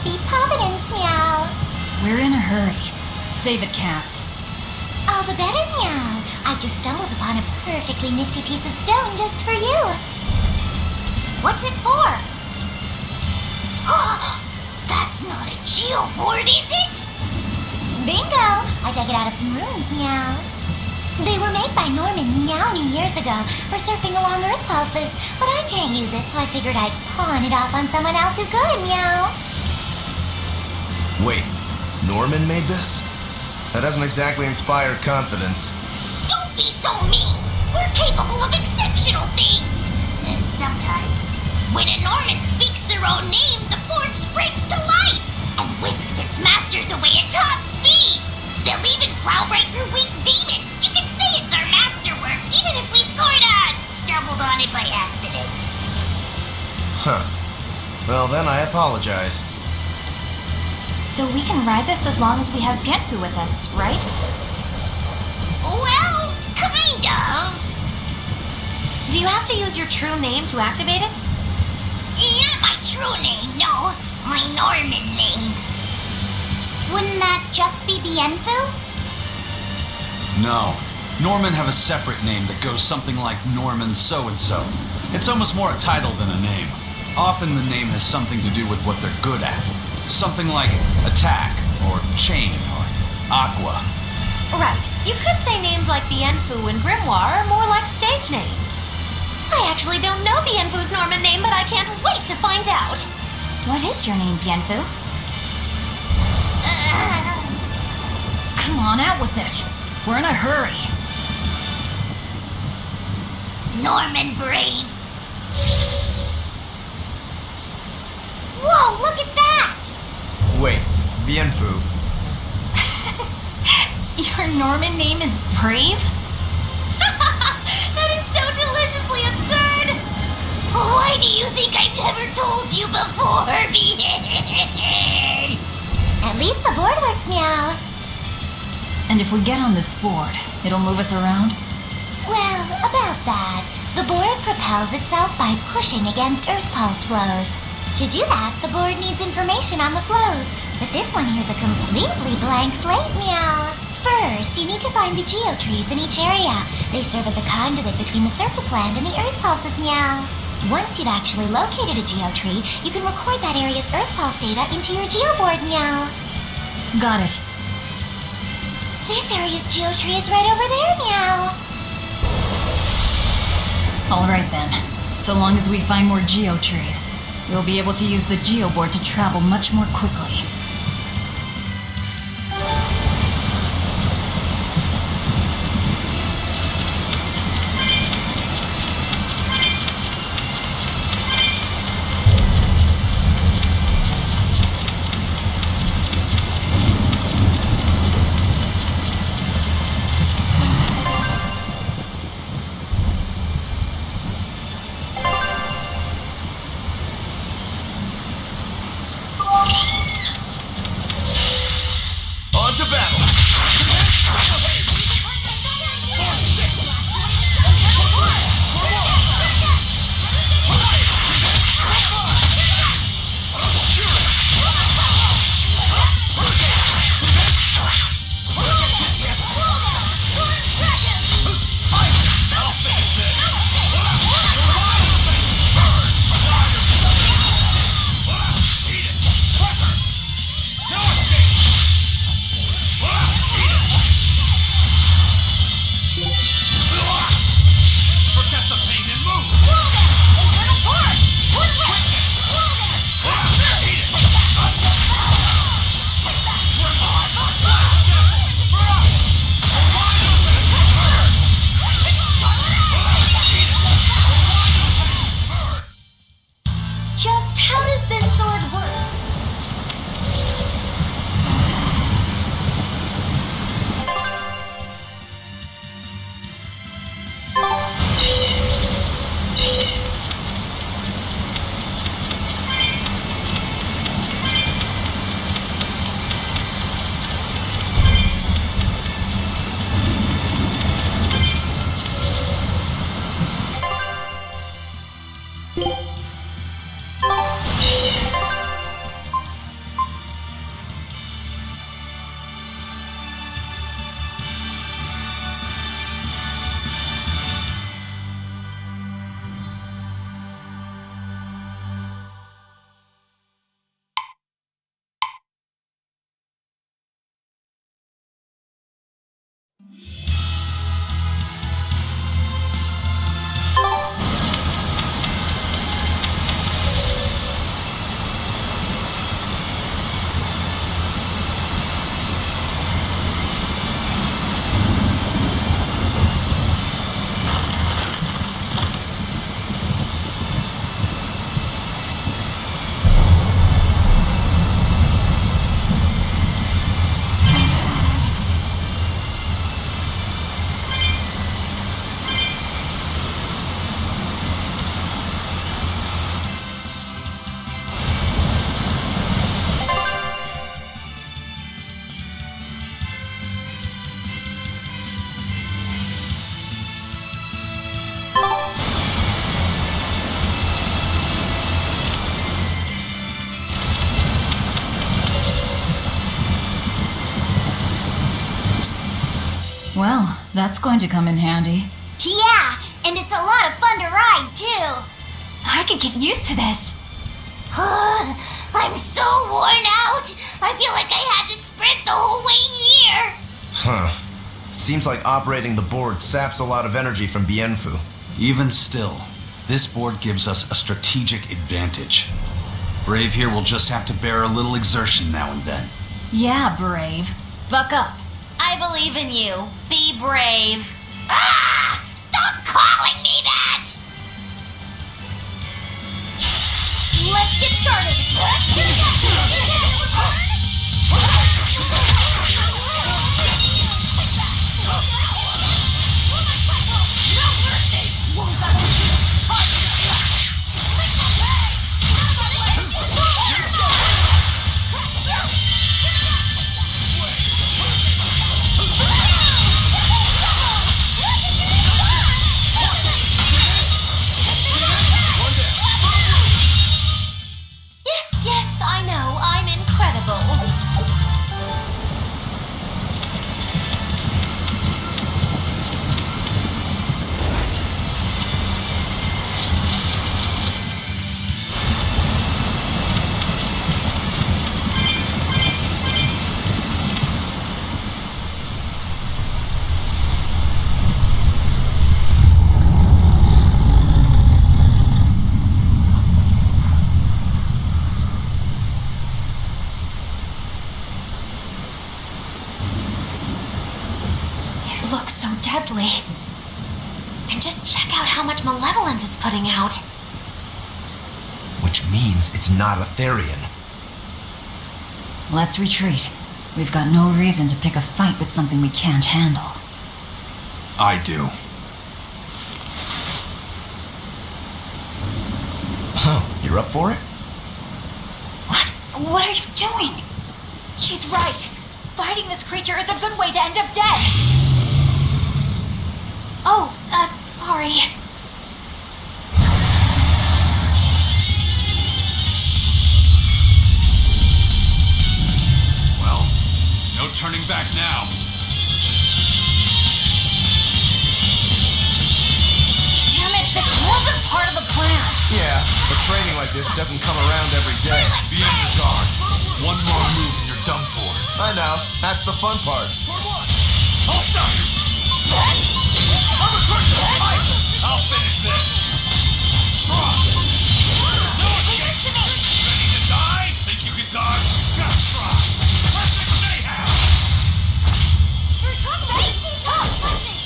be Providence, meow. We're in a hurry. Save it, cats. All the better, meow. I've just stumbled upon a perfectly nifty piece of stone just for you. What's it for? That's not a geoboard, is it? Bingo! I dug it out of some ruins, meow. They were made by Norman meowny years ago for surfing along Earth pulses, but I can't use it, so I figured I'd pawn it off on someone else who could, meow. Wait, Norman made this? That doesn't exactly inspire confidence. Don't be so mean! We're capable of exceptional things! And sometimes, when a Norman speaks their own name, the board springs to life and whisks its masters away at top speed! They'll even plow right through weak demons! You can say it's our masterwork, even if we sorta stumbled on it by accident. Huh. Well, then I apologize. So we can ride this as long as we have Bienfu with us, right? Well, kind of. Do you have to use your true name to activate it? Not my true name, no. My Norman name. Wouldn't that just be Bienfu? No. Norman have a separate name that goes something like Norman so-and-so. It's almost more a title than a name. Often the name has something to do with what they're good at. Something like attack, or chain, or aqua. Right. You could say names like Bienfu and Grimoire are more like stage names. I actually don't know Bienfu's Norman name, but I can't wait to find out. What is your name, Bienfu? Come on, out with it. We're in a hurry. Norman Brave. Whoa, look at that! Wait, Bienfu. Your Norman name is Brave? That is so deliciously absurd! Why do you think I've never told you before, Bien? At least the board works, meow. And if we get on this board, it'll move us around? Well, about that. The board propels itself by pushing against Earth pulse flows. To do that, the board needs information on the flows, but this one here's a completely blank slate, meow. First, you need to find the geotrees in each area. They serve as a conduit between the surface land and the Earth pulses, meow. Once you've actually located a geotree, you can record that area's Earth pulse data into your geoboard, meow. Got it. This area's geotree is right over there, meow. All right then. So long as we find more geotrees, we'll be able to use the geoboard to travel much more quickly. Well, that's going to come in handy. Yeah, and it's a lot of fun to ride, too. I could get used to this. I'm so worn out. I feel like I had to sprint the whole way here. Huh. Seems like operating the board saps a lot of energy from Bienfu. Even still, this board gives us a strategic advantage. Brave here will just have to bear a little exertion now and then. Yeah, Brave. Buck up. I believe in you. Be brave. Ah! Stop calling me that! Let's get started. Yes, I know. I'm incredible. It looks so deadly. And just check out how much malevolence it's putting out. Which means it's not Etherian. Let's retreat. We've got no reason to pick a fight with something we can't handle. I do. You're up for it? What? What are you doing? She's right. Fighting this creature is a good way to end up dead. Oh, sorry. Well, no turning back now. Damn it, this wasn't part of the plan. Yeah, but training like this doesn't come around every day. Be on your guard. One more move and you're done for. I know, that's the fun part. I'll stop you! I'll finish this! Ready to die? Think you can dodge? Just try! Perfect mayhem!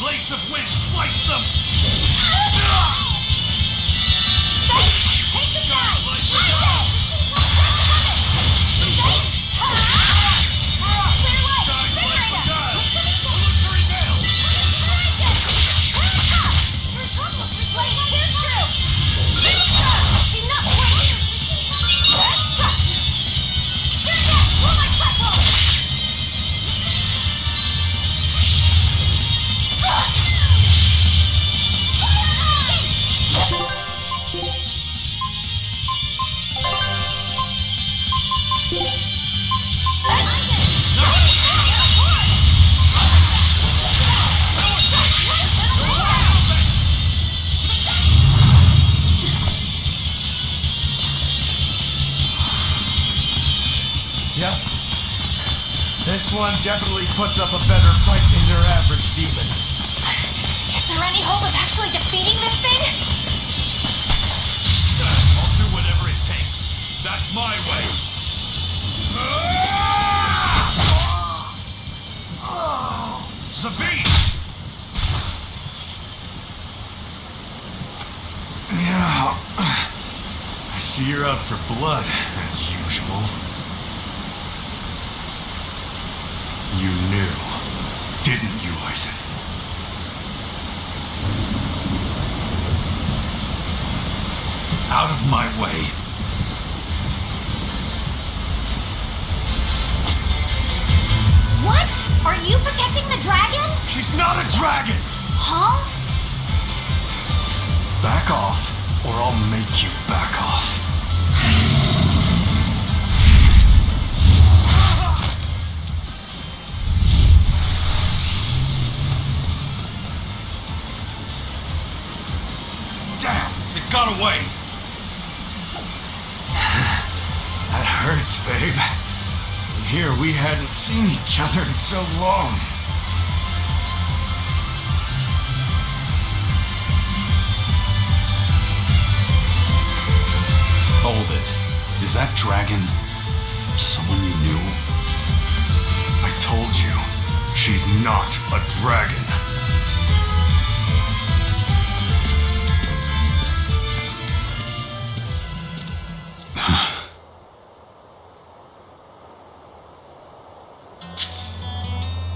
Blades of wind, slice them! Yep. This one definitely puts up a better fight than your average demon. Is there any hope of actually defeating this thing? I'll do whatever it takes. That's my way. Zaveed! Yeah. I see you're out for blood, as usual. You knew, didn't you, Eizen? Out of my way. What? Are you protecting the dragon? She's not a dragon! Huh? Back off, or I'll make you back off. way! That hurts, babe. And here we hadn't seen each other in so long. Hold it. Is that dragon someone you knew? I told you, she's not a dragon.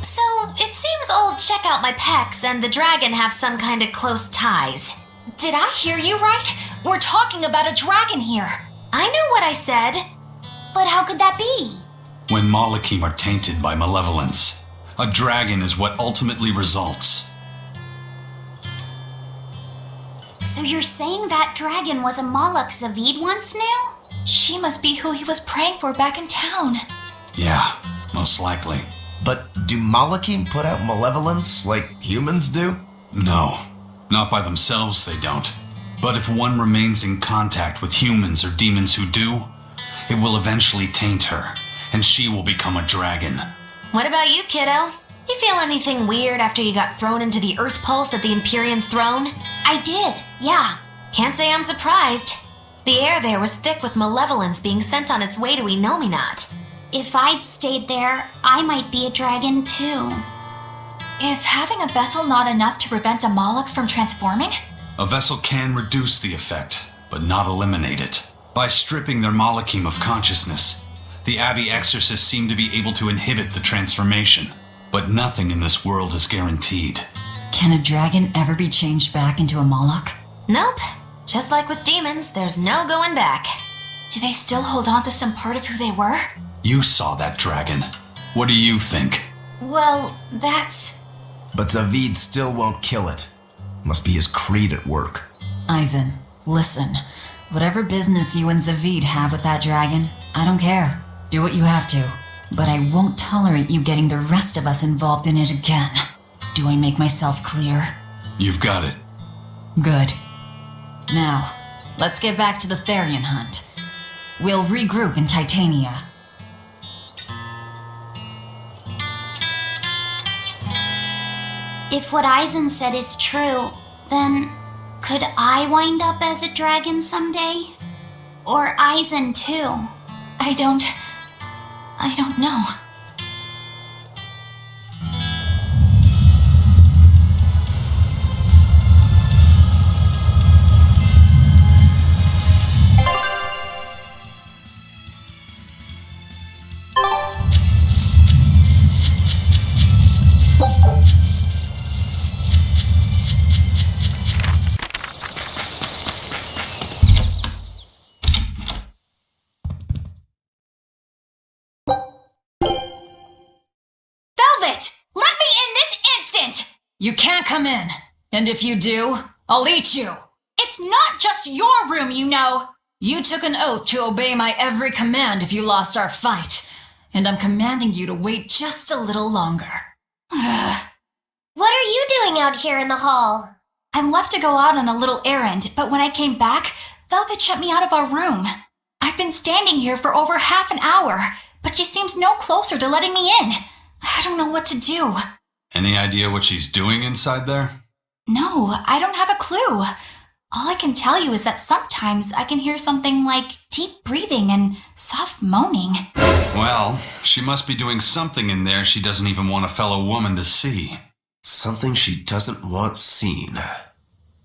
So, it seems old Check Out My Pecs and the dragon have some kind of close ties. Did I hear you right? We're talking about a dragon here. I know what I said. But how could that be? When Malakhim are tainted by malevolence, a dragon is what ultimately results. So you're saying that dragon was a Malak Zaveed once knew? She must be who he was praying for back in town. Yeah, most likely. But do Malakhim put out malevolence like humans do? No, not by themselves they don't. But if one remains in contact with humans or demons who do, it will eventually taint her, and she will become a dragon. What about you, kiddo? You feel anything weird after you got thrown into the Earth Pulse at the Empyrean's throne? I did, yeah. Can't say I'm surprised. The air there was thick with malevolence being sent on its way to Enominat. If I'd stayed there, I might be a dragon too. Is having a vessel not enough to prevent a Malak from transforming? A vessel can reduce the effect, but not eliminate it. By stripping their Malakhim of consciousness, the Abbey exorcists seem to be able to inhibit the transformation. But nothing in this world is guaranteed. Can a dragon ever be changed back into a Malak? Nope. Just like with demons, there's no going back. Do they still hold on to some part of who they were? You saw that dragon. What do you think? Well, that's... But Zaveed still won't kill it. Must be his creed at work. Eizen, listen. Whatever business you and Zaveed have with that dragon, I don't care. Do what you have to. But I won't tolerate you getting the rest of us involved in it again. Do I make myself clear? You've got it. Good. Now, let's get back to the Therian hunt. We'll regroup in Titania. If what Eizen said is true, then could I wind up as a dragon someday? Or Eizen too? I don't know. You can't come in. And if you do, I'll eat you. It's not just your room, you know. You took an oath to obey my every command if you lost our fight. And I'm commanding you to wait just a little longer. What are you doing out here in the hall? I left to go out on a little errand, but when I came back, Velvet shut me out of our room. I've been standing here for over half an hour, but she seems no closer to letting me in. I don't know what to do. Any idea what she's doing inside there? No, I don't have a clue. All I can tell you is that sometimes I can hear something like deep breathing and soft moaning. Well, she must be doing something in there she doesn't even want a fellow woman to see. Something she doesn't want seen.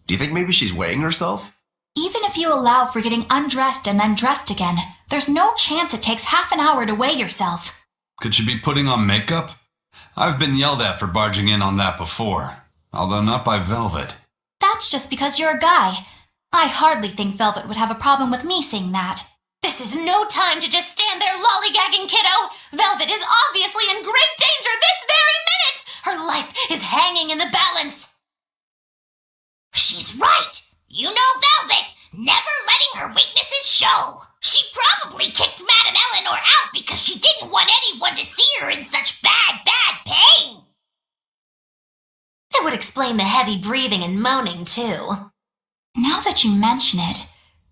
Do you think maybe she's weighing herself? Even if you allow for getting undressed and then dressed again, there's no chance it takes half an hour to weigh yourself. Could she be putting on makeup? I've been yelled at for barging in on that before, although not by Velvet. That's just because you're a guy. I hardly think Velvet would have a problem with me seeing that. This is no time to just stand there lollygagging, kiddo! Velvet is obviously in great danger this very minute! Her life is hanging in the balance! She's right! You know Velvet, never letting her weaknesses show. She probably kicked Matt and Eleanor out because she didn't want anyone to see her in such bad pain. That would explain the heavy breathing and moaning, too. Now that you mention it,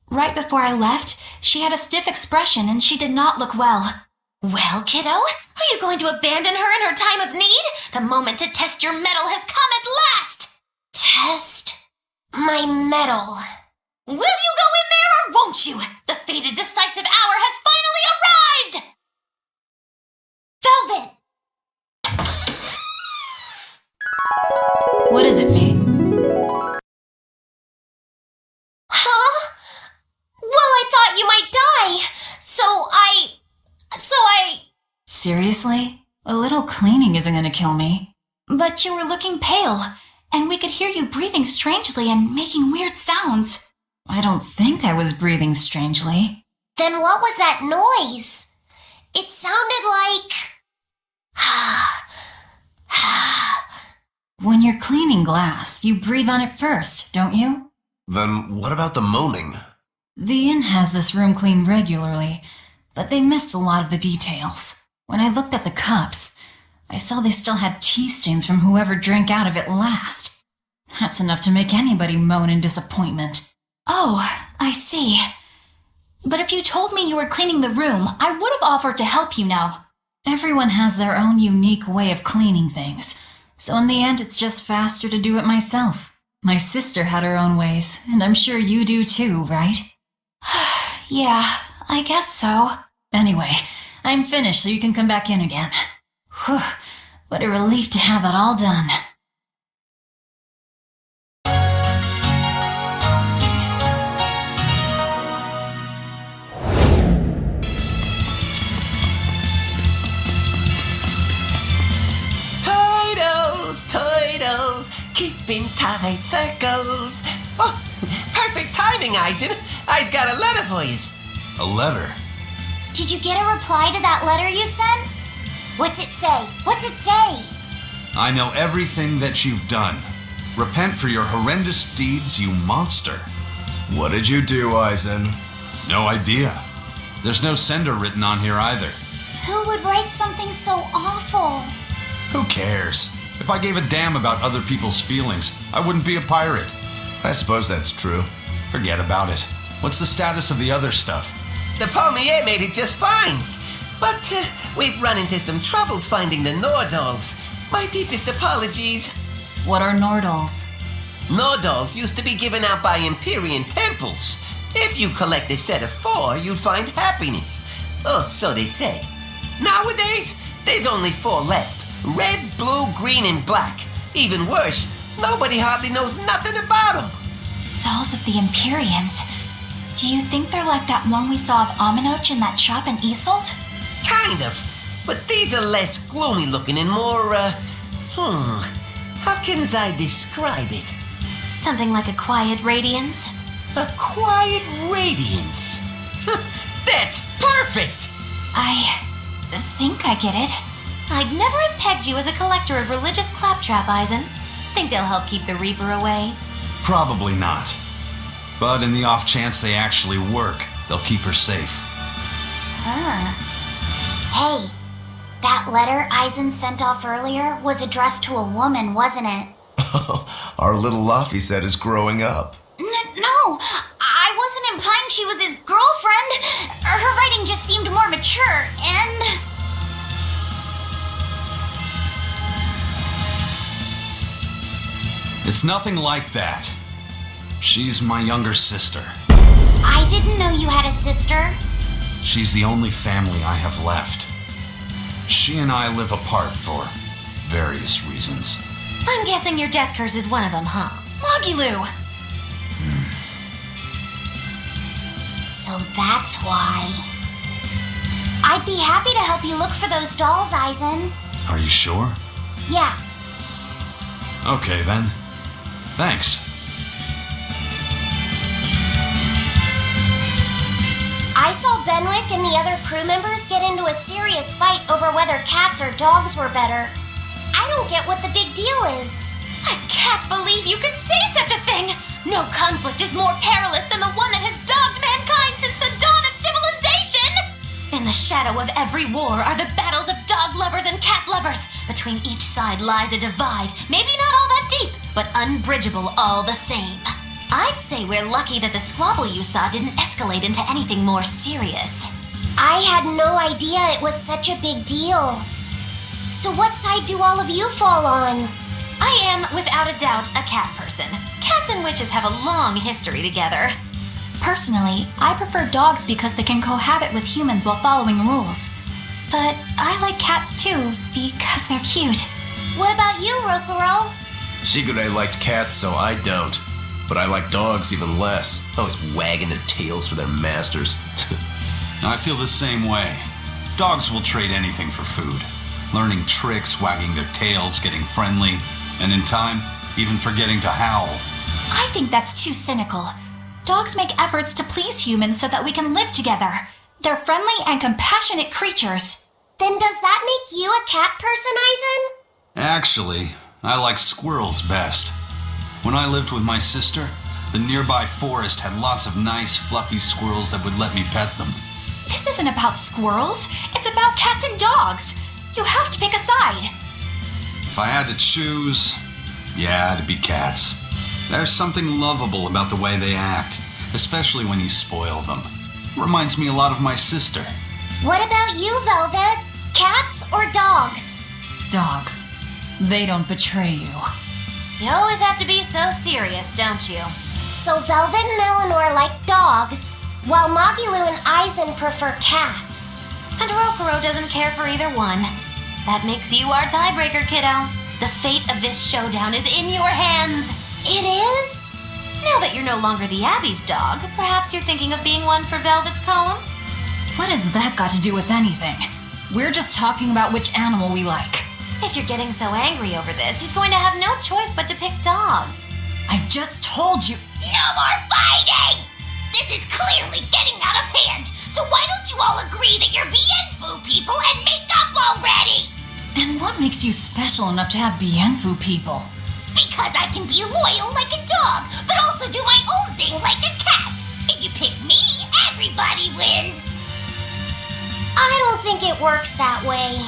right before I left, she had a stiff expression and she did not look well. Well, kiddo, are you going to abandon her in her time of need? The moment to test your mettle has come at last! Test my metal. Will you go in there or won't you? The fated decisive hour has finally arrived! Velvet! What is it, V? Huh? Well, I thought you might die. So I... Seriously? A little cleaning isn't gonna kill me. But you were looking pale, and we could hear you breathing strangely and making weird sounds. I don't think I was breathing strangely. Then what was that noise? It sounded like... When you're cleaning glass, you breathe on it first, don't you? Then what about the moaning? The inn has this room cleaned regularly, but they missed a lot of the details. When I looked at the cups, I saw they still had tea stains from whoever drank out of it last. That's enough to make anybody moan in disappointment. Oh, I see. But if you told me you were cleaning the room, I would have offered to help you now. Everyone has their own unique way of cleaning things, so in the end it's just faster to do it myself. My sister had her own ways, and I'm sure you do too, right? Yeah, I guess so. Anyway, I'm finished so you can come back in again. Whew, what a relief to have that all done. Toidles, keeping tight circles. Oh, perfect timing, Eizen. I's got a letter for you. A letter? Did you get a reply to that letter you sent? What's it say? What's it say? I know everything that you've done. Repent for your horrendous deeds, you monster. What did you do, Eizen? No idea. There's no sender written on here either. Who would write something so awful? Who cares? If I gave a damn about other people's feelings, I wouldn't be a pirate. I suppose that's true. Forget about it. What's the status of the other stuff? The Palmier made it just fine. But we've run into some troubles finding the Nordals. My deepest apologies. What are Nordals? Nordals used to be given out by Empyrean temples. If you collect a set of 4, you'd find happiness. Oh, so they said. Nowadays, there's only 4 left. Red, blue, green, and black. Even worse, nobody hardly knows nothing about them. Dolls of the Empyreans. Do you think they're like that one we saw of Aminoch in that shop in Isolt? Kind of. But these are less gloomy looking and more, how can I describe it? Something like a quiet radiance? A quiet radiance. That's perfect! I think I get it. I'd never have pegged you as a collector of religious claptrap, Eizen. Think they'll help keep the Reaper away? Probably not. But in the off chance they actually work, they'll keep her safe. Hey, that letter Eizen sent off earlier was addressed to a woman, wasn't it? Our little Laphi set is growing up. No, I wasn't implying she was his girlfriend. Her writing just seemed more mature, and... It's nothing like that. She's my younger sister. I didn't know you had a sister. She's the only family I have left. She and I live apart for various reasons. I'm guessing your death curse is one of them, huh? Loggy-loo! So that's why. I'd be happy to help you look for those dolls, Eizen. Are you sure? Yeah. Okay then. Thanks. I saw Benwick and the other crew members get into a serious fight over whether cats or dogs were better. I don't get what the big deal is. I can't believe you could say such a thing! No conflict is more perilous than the one that has dogged mankind since the dawn of civilization! In the shadow of every war are the battles of dog lovers and cat lovers. Between each side lies a divide, maybe not all that deep, but unbridgeable all the same. I'd say we're lucky that the squabble you saw didn't escalate into anything more serious. I had no idea it was such a big deal. So what side do all of you fall on? I am, without a doubt, a cat person. Cats and witches have a long history together. Personally, I prefer dogs because they can cohabit with humans while following rules. But I like cats too because they're cute. What about you, Rokuro? Shigure liked cats, so I don't. But I like dogs even less. Always wagging their tails for their masters. I feel the same way. Dogs will trade anything for food. Learning tricks, wagging their tails, getting friendly, and in time, even forgetting to howl. I think that's too cynical. Dogs make efforts to please humans so that we can live together. They're friendly and compassionate creatures. Then does that make you a cat person, Eizen? Actually, I like squirrels best. When I lived with my sister, the nearby forest had lots of nice, fluffy squirrels that would let me pet them. This isn't about squirrels. It's about cats and dogs. You have to pick a side. If I had to choose, yeah, it'd be cats. There's something lovable about the way they act, especially when you spoil them. Reminds me a lot of my sister. What about you, Velvet? Cats or dogs? Dogs. They don't betray you. You always have to be so serious, don't you? So Velvet and Eleanor like dogs, while Magilu and Eizen prefer cats. And Rokuro doesn't care for either one. That makes you our tiebreaker, kiddo. The fate of this showdown is in your hands. It is? Now that you're no longer the Abbey's dog, perhaps you're thinking of being one for Velvet's column? What has that got to do with anything? We're just talking about which animal we like. If you're getting so angry over this, he's going to have no choice but to pick dogs. I just told you. No more fighting! This is clearly getting out of hand, so why don't you all agree that you're Bienfu people and make up already? And what makes you special enough to have Bienfu people? Because I can be loyal like a dog, but also do my own thing like a cat. If you pick me, everybody wins. I don't think it works that way.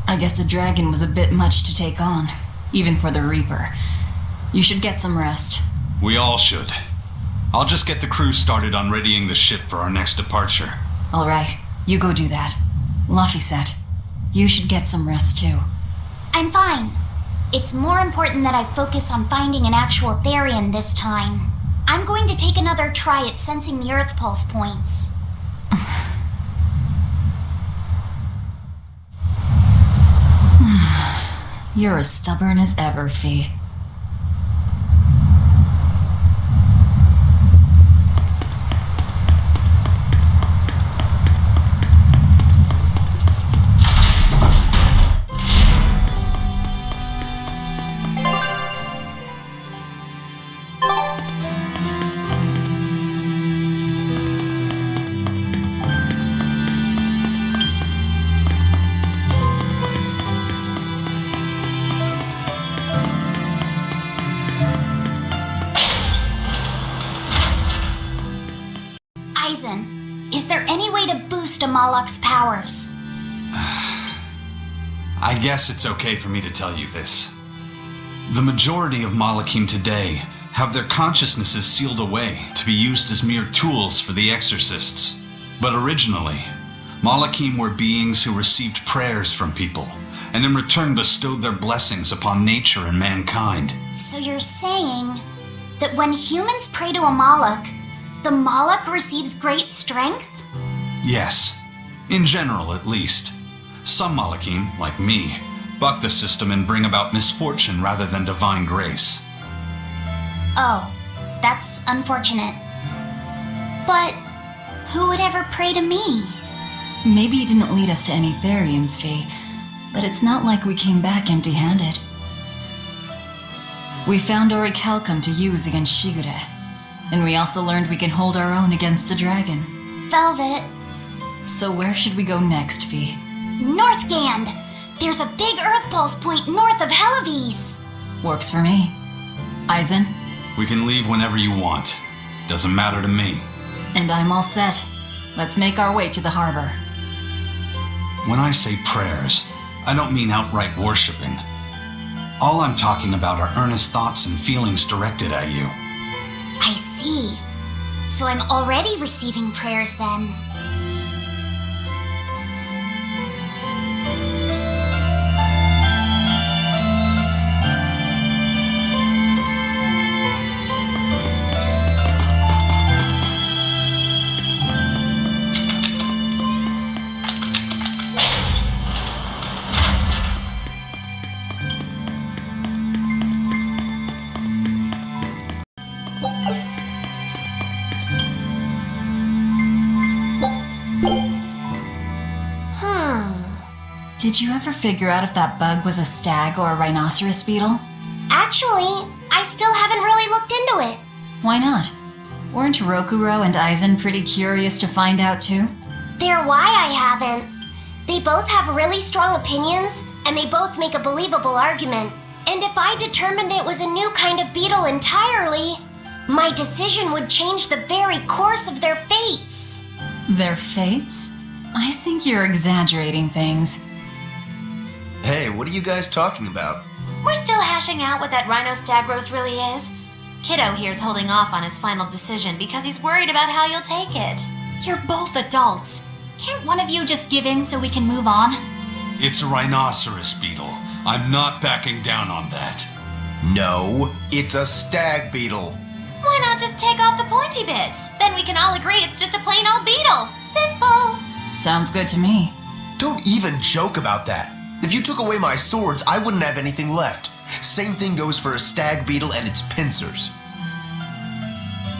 I guess a dragon was a bit much to take on, even for the Reaper. You should get some rest. We all should. I'll just get the crew started on readying the ship for our next departure. All right, you go do that. Laphi said, you should get some rest too. I'm fine. It's more important that I focus on finding an actual Therian this time. I'm going to take another try at sensing the Earth Pulse points. You're as stubborn as ever, Fee. Eizen, is there any way to boost a Malak's powers? I guess it's okay for me to tell you this. The majority of Malakhim today have their consciousnesses sealed away to be used as mere tools for the exorcists. But originally, Malakhim were beings who received prayers from people, and in return bestowed their blessings upon nature and mankind. So you're saying that when humans pray to a Malak, the Malak receives great strength? Yes, in general at least. Some Malakhim, like me, buck the system and bring about misfortune rather than divine grace. Oh, that's unfortunate. But who would ever pray to me? Maybe you didn't lead us to any Therians, Fee, but it's not like we came back empty-handed. We found orichalcum to use against Shigure, and we also learned we can hold our own against a dragon. Velvet. So where should we go next, Fee? Northgand! There's a big Earth Pulse point north of Hallawes! Works for me. Eizen? We can leave whenever you want. Doesn't matter to me. And I'm all set. Let's make our way to the harbor. When I say prayers, I don't mean outright worshipping. All I'm talking about are earnest thoughts and feelings directed at you. I see. So I'm already receiving prayers then. Did you ever figure out if that bug was a stag or a rhinoceros beetle? Actually, I still haven't really looked into it. Why not? Weren't Rokuro and Eizen pretty curious to find out too? They're why I haven't. They both have really strong opinions, and they both make a believable argument. And if I determined it was a new kind of beetle entirely, my decision would change the very course of their fates. Their fates? I think you're exaggerating things. Hey, what are you guys talking about? We're still hashing out what that Rhino Stagros really is. Kiddo here's holding off on his final decision because he's worried about how you'll take it. You're both adults. Can't one of you just give in so we can move on? It's a rhinoceros beetle. I'm not backing down on that. No, it's a stag beetle. Why not just take off the pointy bits? Then we can all agree it's just a plain old beetle. Simple. Sounds good to me. Don't even joke about that. If you took away my swords, I wouldn't have anything left. Same thing goes for a stag beetle and its pincers.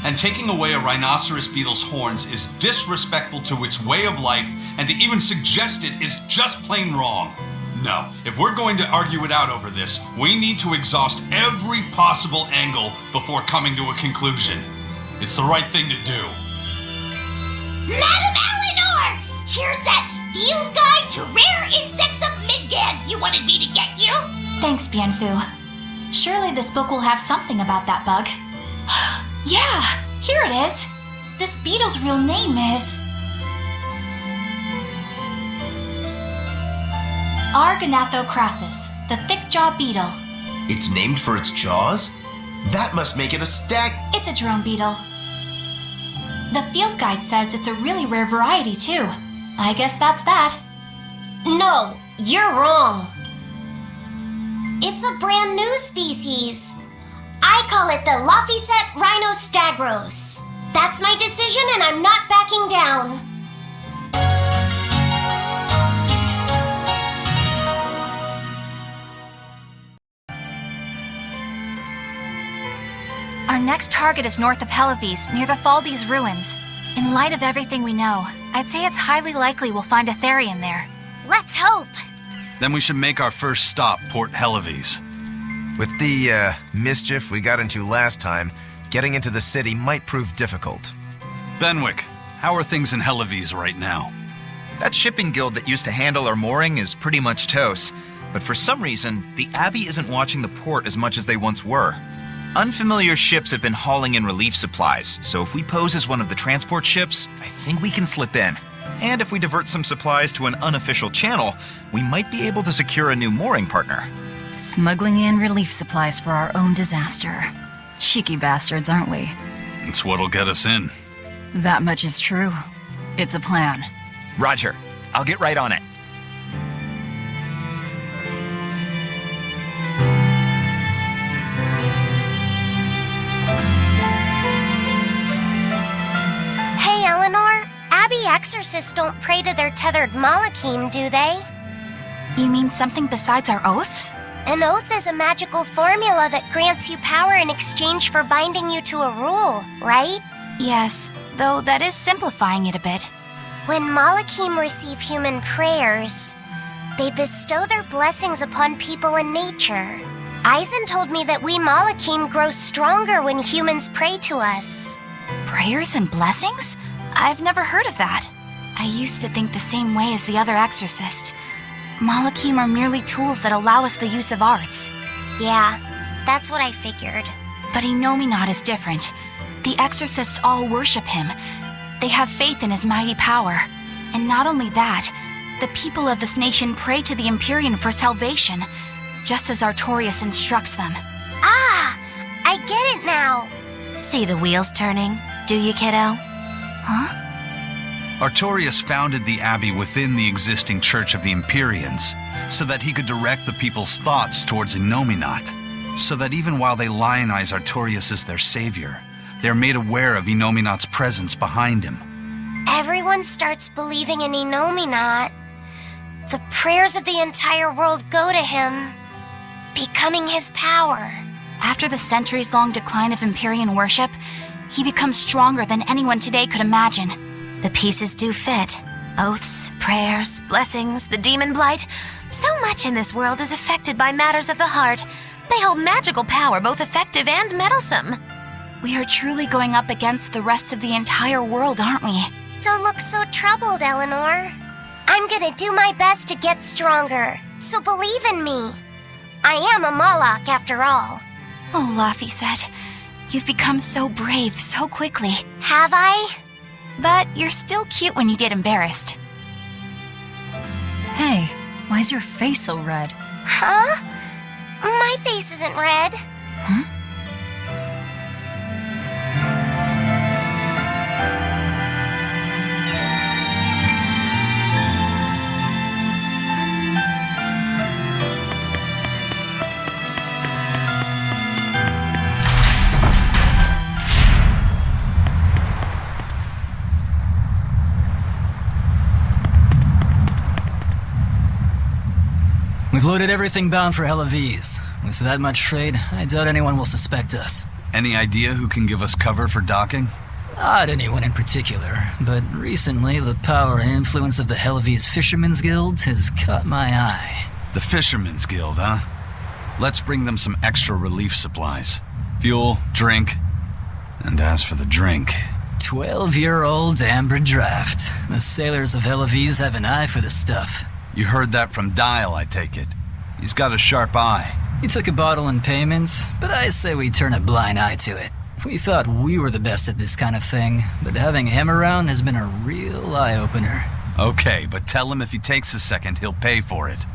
And taking away a rhinoceros beetle's horns is disrespectful to its way of life, and to even suggest it is just plain wrong. No, if we're going to argue it out over this, we need to exhaust every possible angle before coming to a conclusion. It's the right thing to do. Madam Eleanor! Here's that field guide to rare insects of Midland you wanted me to get you. Thanks, Bienfu. Surely this book will have something about that bug. Yeah, here it is. This beetle's real name is Argonathocrassus, the thick-jaw beetle. It's named for its jaws? That must make it a stag. It's a drone beetle. The field guide says it's a really rare variety, too. I guess that's that. No, you're wrong. It's a brand new species. I call it the Laphi rhinostagros. That's my decision and I'm not backing down. Our next target is north of Hallawes, near the Faldi's ruins. In light of everything we know, I'd say it's highly likely we'll find a Therian there. Let's hope. Then we should make our first stop, Port Hallawes. With the mischief we got into last time, getting into the city might prove difficult. Benwick, how are things in Hallawes right now? That shipping guild that used to handle our mooring is pretty much toast, but for some reason, the Abbey isn't watching the port as much as they once were. Unfamiliar ships have been hauling in relief supplies, so if we pose as one of the transport ships, I think we can slip in. And if we divert some supplies to an unofficial channel, we might be able to secure a new mooring partner. Smuggling in relief supplies for our own disaster. Cheeky bastards, aren't we? It's what'll get us in. That much is true. It's a plan. Roger. I'll get right on it. Hey, Eleanor. Abbey exorcists don't pray to their tethered Malakhim, do they? You mean something besides our oaths? An oath is a magical formula that grants you power in exchange for binding you to a rule, right? Yes, though that is simplifying it a bit. When Malakhim receive human prayers, they bestow their blessings upon people and nature. Eizen told me that we Malakhim grow stronger when humans pray to us. Prayers and blessings? I've never heard of that. I used to think the same way as the other exorcists. Malakhim are merely tools that allow us the use of arts. Yeah, that's what I figured. But Inomata is different. The exorcists all worship him. They have faith in his mighty power. And not only that, the people of this nation pray to the Empyrean for salvation, just as Artorias instructs them. Ah, I get it now. See the wheels turning, do you, kiddo? Huh? Artorias founded the abbey within the existing Church of the Empyreans, so that he could direct the people's thoughts towards Inomata, so that even while they lionize Artorias as their savior, they are made aware of Inomata's presence behind him. Everyone starts believing in Inomata. The prayers of the entire world go to him, becoming his power. After the centuries-long decline of Empyrean worship, he becomes stronger than anyone today could imagine. The pieces do fit. Oaths, prayers, blessings, the demon blight. So much in this world is affected by matters of the heart. They hold magical power, both effective and meddlesome. We are truly going up against the rest of the entire world, aren't we? Don't look so troubled, Eleanor. I'm gonna do my best to get stronger, so believe in me. I am a Malak after all. Oh, Laphi said, you've become so brave so quickly. Have I? But you're still cute when you get embarrassed. Hey, why's your face so red? Huh? My face isn't red. Huh? We've loaded everything bound for Hallawes. With that much trade, I doubt anyone will suspect us. Any idea who can give us cover for docking? Not anyone in particular, but recently the power and influence of the Hallawes Fishermen's Guild has caught my eye. The Fishermen's Guild, huh? Let's bring them some extra relief supplies. Fuel, drink. And as for the drink... 12-year-old amber draft. The sailors of Hallawes have an eye for the stuff. You heard that from Dial, I take it. He's got a sharp eye. He took a bottle in payments, but I say we turn a blind eye to it. We thought we were the best at this kind of thing, but having him around has been a real eye-opener. Okay, but tell him if he takes a second, he'll pay for it.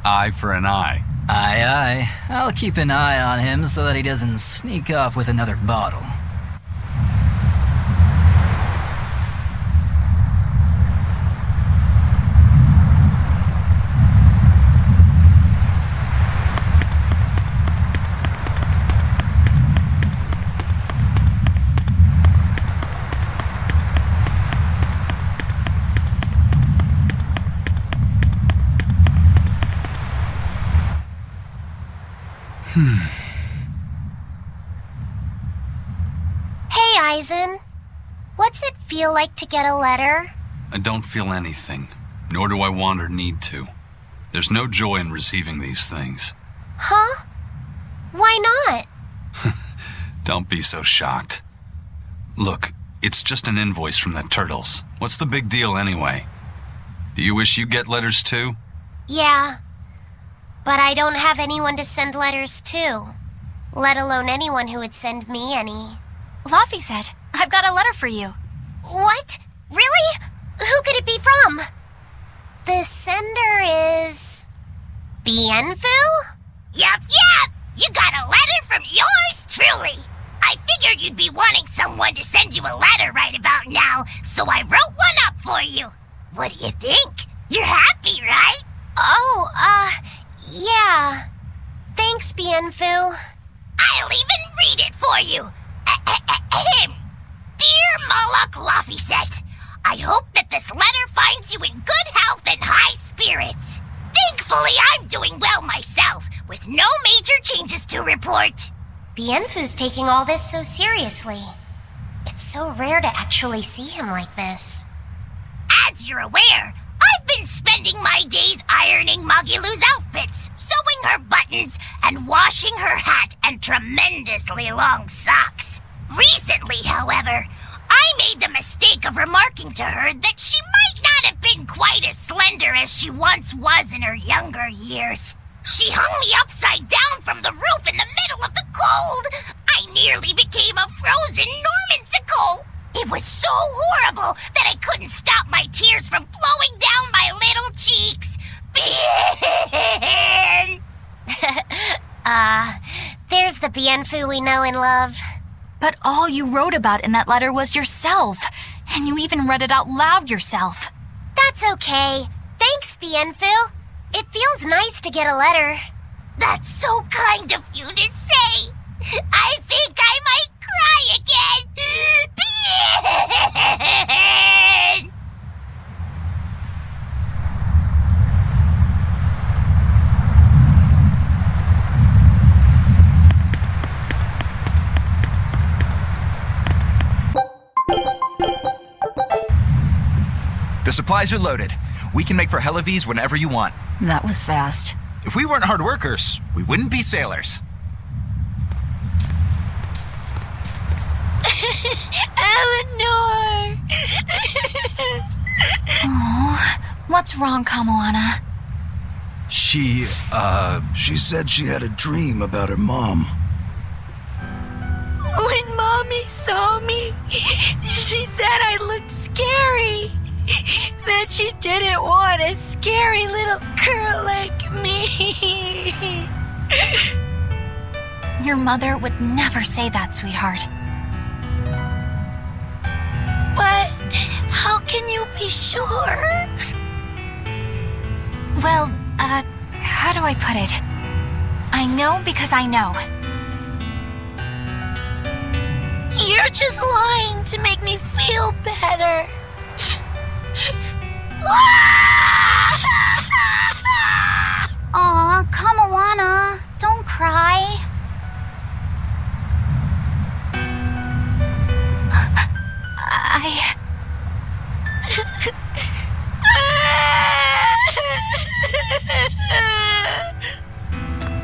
Eye for an eye. Aye, aye. I'll keep an eye on him so that he doesn't sneak off with another bottle. Hey, Eizen. What's it feel like to get a letter? I don't feel anything, nor do I want or need to. There's no joy in receiving these things. Huh? Why not? Don't be so shocked. Look, it's just an invoice from the turtles. What's the big deal anyway? Do you wish you get letters too? Yeah. But I don't have anyone to send letters to. Let alone anyone who would send me any. Laphi said, I've got a letter for you. What? Really? Who could it be from? The sender is... Bienfu? Yup. You got a letter from yours truly. I figured you'd be wanting someone to send you a letter right about now, so I wrote one up for you. What do you think? You're happy, right? Oh, yeah. Thanks, Bienfu. I'll even read it for you. Ahem. Dear Malak Lafiset, I hope that this letter finds you in good health and high spirits. Thankfully, I'm doing well myself, with no major changes to report. Bienfu's taking all this so seriously. It's so rare to actually see him like this. As you're aware, I've been spending my days ironing Magilu's outfits, sewing her buttons, and washing her hat and tremendously long socks. Recently, however, I made the mistake of remarking to her that she might not have been quite as slender as she once was in her younger years. She hung me upside down from the roof in the middle of the cold. I nearly became a frozen Normansicle. It was so horrible that I couldn't stop my tears from flowing down my little cheeks. There's the Bienfu we know and love. But all you wrote about in that letter was yourself, and you even read it out loud yourself. That's okay. Thanks, Bienfu. It feels nice to get a letter. That's so kind of you to say. I think I might cry again. The supplies are loaded. We can make for Hallawes whenever you want. That was fast. If we weren't hard workers, we wouldn't be sailors. Eleanor! Oh, what's wrong, Kamoana? She said she had a dream about her mom. When Mommy saw me, she said I looked scary. That she didn't want a scary little girl like me. Your mother would never say that, sweetheart. But how can you be sure? Well, how do I put it? I know because I know. You're just lying to make me feel better. Aw, Kamoana, don't cry.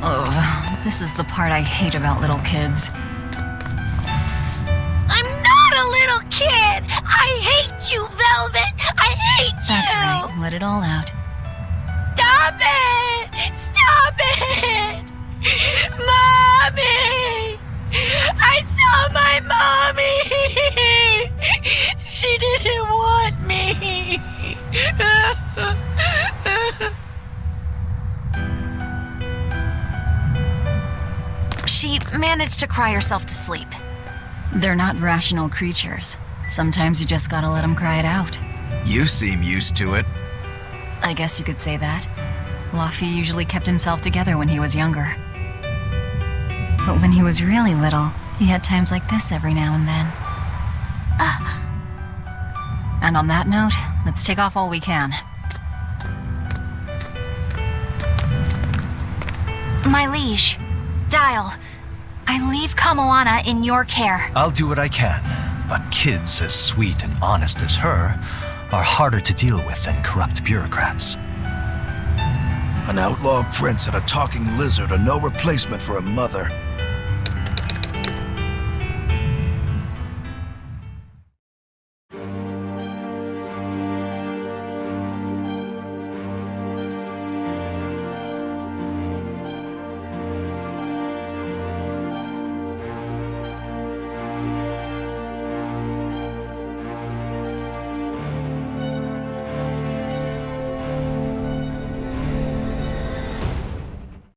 Oh, this is the part I hate about little kids. I'm not a little kid. I hate you, Velvet. I hate you. That's right, let it all out. Stop it! Stop it! Mommy! I saw my mommy! She didn't want me! She managed to cry herself to sleep. They're not rational creatures. Sometimes you just gotta let them cry it out. You seem used to it. I guess you could say that. Laphi usually kept himself together when he was younger. But when he was really little, he had times like this every now and then. And on that note, let's take off all we can. My liege, Dial, I leave Kamoana in your care. I'll do what I can, but kids as sweet and honest as her are harder to deal with than corrupt bureaucrats. An outlaw prince and a talking lizard are no replacement for a mother.